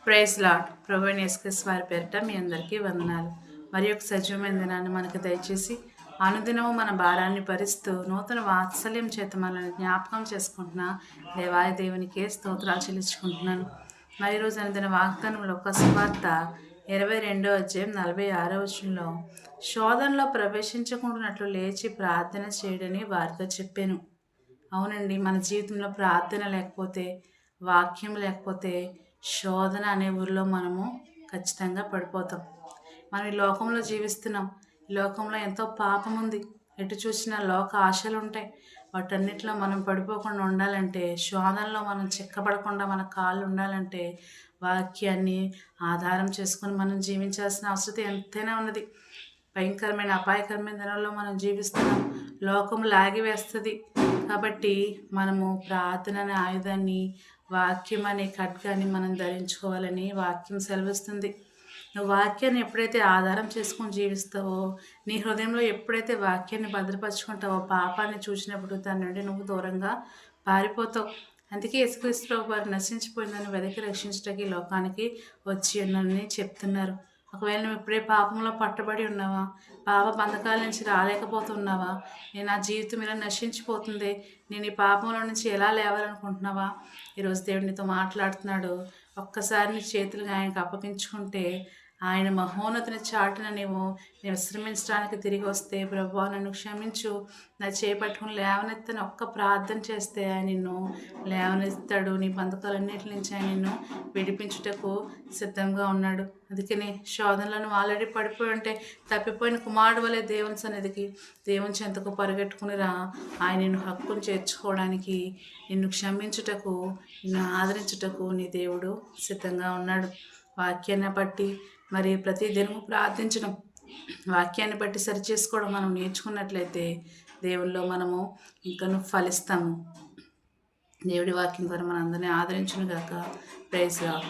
Praise lord. ప్రభువైన యేసుక్రీస్తు వారి పేరిట మీ అందరికీ వందనాలు. మరి యొక్క సజీవమైన దినాన్ని మనకు దయచేసి అనుదినము మన భారాన్ని భరిస్తూ నూతన వాత్సల్యం చేత మనల్ని జ్ఞాపకం చేసుకుంటున్న దేవాయ దేవునికే స్తోత్రాలు చెల్లించుకుంటున్నాను. మరి ఈరోజు అనుదిన వాగ్దానంలో ఒక సువార్త 22 అధ్యాయం 46 శోధనలో ప్రవేశించకుండానట్లు లేచి ప్రార్థన చేయడని వారితో చెప్పాను. అవునండి, మన జీవితంలో ప్రార్థన లేకపోతే, వాక్యం లేకపోతే శోధన అనే ఊరిలో మనము ఖచ్చితంగా పడిపోతాం. మనం ఈ లోకంలో జీవిస్తున్నాం. ఈ లోకంలో ఎంతో పాపం ఉంది. ఎటు చూసినా లోక ఆశలు ఉంటాయి. వాటన్నిటిలో మనం పడిపోకుండా ఉండాలంటే, శోధనలో మనం చిక్కబడకుండా మన కాళ్ళు ఉండాలంటే వాక్యాన్ని ఆధారం చేసుకొని మనం జీవించాల్సిన అవసరం ఎంతైనా ఉన్నది. భయంకరమైన అపాయకరమైన దినాల్లో మనం జీవిస్తున్నాం. లోకం లాగివేస్తుంది. కాబట్టి మనము ప్రార్థన అనే ఆయుధాన్ని, వాక్యం అనే ఖడ్గాన్ని మనం ధరించుకోవాలని వాక్యం సెలవిస్తుంది. నువ్వు వాక్యాన్ని ఎప్పుడైతే ఆధారం చేసుకొని జీవిస్తావో, నీ హృదయంలో ఎప్పుడైతే వాక్యాన్ని భద్రపరుచుకుంటావో, పాపాన్ని చూసినప్పుడు దాని నుండి నువ్వు దూరంగా పారిపోతావు. అందుకే యేసుక్రీస్తు ప్రభువు వారు నశించిపోయిందని వెదకి రక్షించడానికి లోకానికి వచ్చి ఉన్నారని చెప్తున్నారు. ఒకవేళ నువ్వు ఇప్పుడే పాపంలో పట్టబడి ఉన్నావా, పాప బంధకాల నుంచి రాలేకపోతున్నావా, నేను నా జీవితం ఇలా నశించిపోతుంది, నేను ఈ పాపంలో నుంచి ఎలా లేవాలనుకుంటున్నావా, ఈరోజు దేవుడు నీతో మాట్లాడుతున్నాడు. ఒక్కసారి నీ చేతులుగా ఆయనకు అప్పగించుకుంటే, ఆయన మహోన్నతిని చాటున నీవు విశ్రమించడానికి తిరిగి వస్తే, ప్రభువా నన్ను క్షమించు, నా చేపట్టుకుని లేవనెత్తని ఒక్క ప్రార్థన చేస్తే ఆయన నిన్ను లేవనెత్తాడు. నీ బంధకాలన్నిటి నుంచి ఆయన నిన్ను విడిపించుటకు సిద్ధంగా ఉన్నాడు. అందుకని శోధనలో నువ్వు ఆల్రెడీ పడిపోయి ఉంటే, తప్పిపోయిన కుమారుడు వలె దేవుని సన్నిధికి, దేవుని చెంతకు పరిగెట్టుకుని రా. ఆయన నిన్ను హక్కును చేర్చుకోవడానికి, నిన్ను క్షమించుటకు, నిన్ను ఆదరించుటకు నీ దేవుడు సిద్ధంగా ఉన్నాడు. వాక్యాన్ని బట్టి మరి ప్రతి దినము ప్రార్థించడం, వాక్యాన్ని బట్టి సరిచేసుకోవడం మనం నేర్చుకున్నట్లయితే దేవుల్లో మనము ఇంకను ఫలిస్తాము. దేవుడి వాక్యం ద్వారా మన అందరినీ ఆదరించును గాక. Praise lord.